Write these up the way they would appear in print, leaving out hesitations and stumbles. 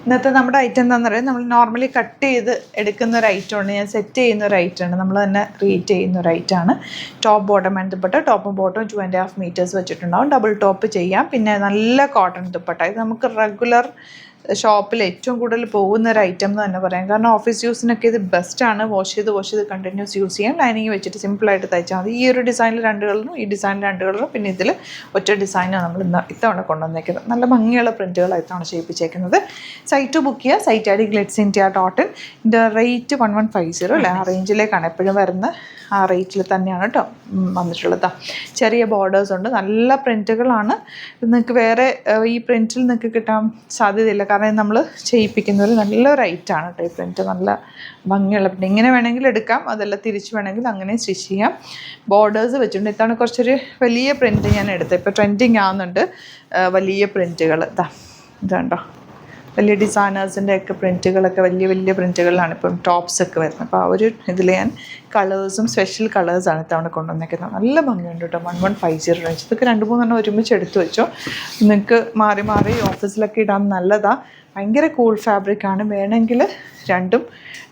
ഇന്നത്തെ നമ്മുടെ ഐറ്റം എന്താണെന്ന് പറയുന്നത്, നമ്മൾ നോർമലി കട്ട് ചെയ്ത് എടുക്കുന്ന ഒരു ഐറ്റമാണ്, ഞാൻ സെറ്റ് ചെയ്യുന്ന ഒരു ഐറ്റമാണ്, നമ്മൾ തന്നെ റീറ്റ് ചെയ്യുന്ന ഒരു ഐറ്റമാണ്. ടോപ്പ് ബോട്ടം ആൻഡ് ദുപ്പട്ട, ടോപ്പും ബോട്ടവും 2.5 മീറ്റേഴ്സ് വെച്ചിട്ടുണ്ടാവും. ഡബിൾ ടോപ്പ് ചെയ്യാം. പിന്നെ നല്ല കോട്ടൺ ദുപ്പട്ട. ഇത് നമുക്ക് റെഗുലർ ഷോപ്പിൽ ഏറ്റവും കൂടുതൽ പോകുന്ന ഒരു ഐറ്റം എന്ന് തന്നെ പറയാം. കാരണം ഓഫീസ് യൂസിനൊക്കെ ഇത് ബെസ്റ്റാണ്. വാഷ് ചെയ്ത് കണ്ടിന്യൂസ് യൂസ് ചെയ്യാം. ലൈനിങ് വെച്ചിട്ട് സിമ്പിളായിട്ട് തയ്ച്ചാൽ മതി. ഈ ഒരു ഡിസൈനിൽ 2 കളറും, ഈ ഡിസൈനിൽ 2 കളറും, പിന്നെ ഇതിൽ ഒറ്റ ഡിസൈനാണ് നമ്മൾ ഇത്തവണ കൊണ്ടുവന്നേക്കുന്നത്. നല്ല ഭംഗിയുള്ള പ്രിൻറ്റുകളാണ് ഇത്തവണ ചെയ്യിപ്പിച്ചേക്കുന്നത്. സൈറ്റ് ബുക്ക് ചെയ്യുക. Site I D glitz India .in. ഇതിൻ്റെ റേറ്റ് 1150 അല്ലേ, ആ റേഞ്ചിലേക്കാണ് എപ്പോഴും വരുന്ന ആ റേറ്റിൽ തന്നെയാണ് കേട്ടോ വന്നിട്ടുള്ളത്. ചെറിയ ബോർഡേഴ്സ് ഉണ്ട്, നല്ല പ്രിൻറ്റുകളാണ്. നിങ്ങൾക്ക് വേറെ ഈ പ്രിൻറ്റിൽ നിങ്ങൾക്ക് കിട്ടാൻ സാധ്യതയില്ല, കാരണം നമ്മൾ ചെയ്യിപ്പിക്കുന്നത് നല്ലൊരു ഐറ്റാണ് കേട്ടോ. ഈ പ്രിൻറ്റ് നല്ല ഭംഗിയുള്ള പ്രിൻറ്റ്. ഇങ്ങനെ വേണമെങ്കിൽ എടുക്കാം, അതെല്ലാം തിരിച്ച് വേണമെങ്കിൽ അങ്ങനെ സ്റ്റിച്ച് ചെയ്യാം. ബോർഡേഴ്സ് വെച്ചിട്ടുണ്ട്. ഇതാണ് കുറച്ചൊരു വലിയ പ്രിൻറ്റ് ഞാൻ എടുത്തത്. ഇപ്പോൾ ട്രെൻഡിങ് ആവുന്നുണ്ട് വലിയ പ്രിൻറ്റുകൾ. ഇതുണ്ടോ, വലിയ ഡിസൈനേഴ്സിൻ്റെ ഒക്കെ പ്രിൻറ്റുകളൊക്കെ വലിയ പ്രിൻറ്റുകളിലാണ് ഇപ്പം ടോപ്സൊക്കെ വരുന്നത്. അപ്പോൾ ആ ഒരു ഇതിൽ ഞാൻ കളേഴ്സും സ്പെഷ്യൽ കളേഴ്സാണ് ഇത്തവണ കൊണ്ടുവന്നേക്കുന്നത്. നല്ല ഭംഗിയുണ്ട് കേട്ടോ. 1150 റേഞ്ച്. ഇതൊക്കെ 2-3 ഒരുമിച്ച് എടുത്ത് വെച്ചോ. നിങ്ങൾക്ക് മാറി ഓഫീസിലൊക്കെ ഇടാൻ നല്ലതാണ്. ഭയങ്കര കൂൾ ഫാബ്രിക്കാണ്. വേണമെങ്കിൽ രണ്ടും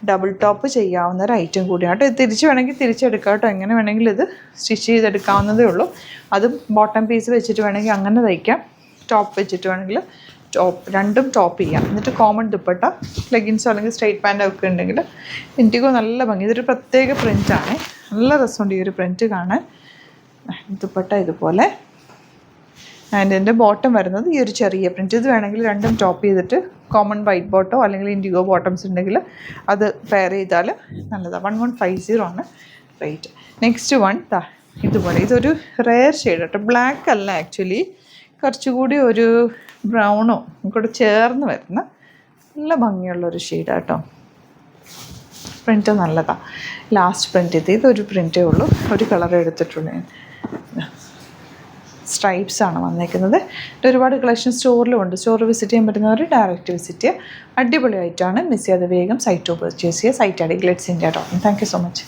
ഡബിൾ ടോപ്പ് ചെയ്യാവുന്ന ഒരു ഐറ്റം കൂടിയാണ് കേട്ടോ. ഇത് തിരിച്ച് വേണമെങ്കിൽ തിരിച്ചെടുക്കാം കേട്ടോ. എങ്ങനെ വേണമെങ്കിൽ ഇത് സ്റ്റിച്ച് ചെയ്തെടുക്കാവുന്നതേ ഉള്ളൂ. അതും ബോട്ടം പീസ് വെച്ചിട്ട് വേണമെങ്കിൽ അങ്ങനെ തയ്ക്കാം. ടോപ്പ് വെച്ചിട്ട് വേണമെങ്കിൽ രണ്ടും ടോപ്പ് ചെയ്യാം. എന്നിട്ട് കോമൺ ദുപ്പട്ട, ലെഗിൻസോ അല്ലെങ്കിൽ സ്ട്രെയിറ്റ് പാൻറ്റോ ഒക്കെ ഉണ്ടെങ്കിൽ ഇൻഡിഗോ നല്ല ഭംഗി. ഇതൊരു പ്രത്യേക പ്രിൻറ്റാണ്. നല്ല രസമുണ്ട് ഈ ഒരു പ്രിൻറ്റ് കാണാൻ. ദുപ്പട്ട ഇതുപോലെ. ആൻഡ് എൻ്റെ ബോട്ടം വരുന്നത് ഈ ഒരു ചെറിയ പ്രിൻറ്റ്. ഇത് വേണമെങ്കിൽ രണ്ടും ടോപ്പ് ചെയ്തിട്ട് കോമൺ വൈറ്റ് ബോട്ടോ അല്ലെങ്കിൽ ഇൻഡിഗോ ബോട്ടംസ് ഉണ്ടെങ്കിൽ അത് പെയർ ചെയ്താൽ നല്ലതാണ്. 1150 ആണ് റേറ്റ്. നെക്സ്റ്റ് വൺ ഇതുപോലെ. ഇതൊരു റെയർ ഷെയ്ഡ് കേട്ടോ. ബ്ലാക്ക് അല്ല, ആക്ച്വലി കുറച്ചുകൂടി ഒരു ബ്രൗണോ കൂടെ ചേർന്ന് വരുന്ന നല്ല ഭംഗിയുള്ളൊരു ഷെയ്ഡാണ് കേട്ടോ. പ്രിൻറ്റ് നല്ലതാണ്. ലാസ്റ്റ് പ്രിൻറ്റ് ഇതൊരു പ്രിൻറ്റേ ഉള്ളൂ. ഒരു കളർ എടുത്തിട്ടുണ്ട് ഞാൻ. സ്ട്രൈപ്സാണ് വന്നേക്കുന്നത്. ഒരുപാട് കളക്ഷൻ സ്റ്റോറിലും ഉണ്ട്. സ്റ്റോർ വിസിറ്റ് ചെയ്യാൻ പറ്റുന്നവർ ഡയറക്റ്റ് വിസിറ്റ് ചെയ്യുക. അടിപൊളിയായിട്ടാണ്. മിസ് ചെയ്യാതെ വേഗം സൈറ്റ് പർച്ചേസ് ചെയ്യുക. Site I D glitz India .in. Thank you so much.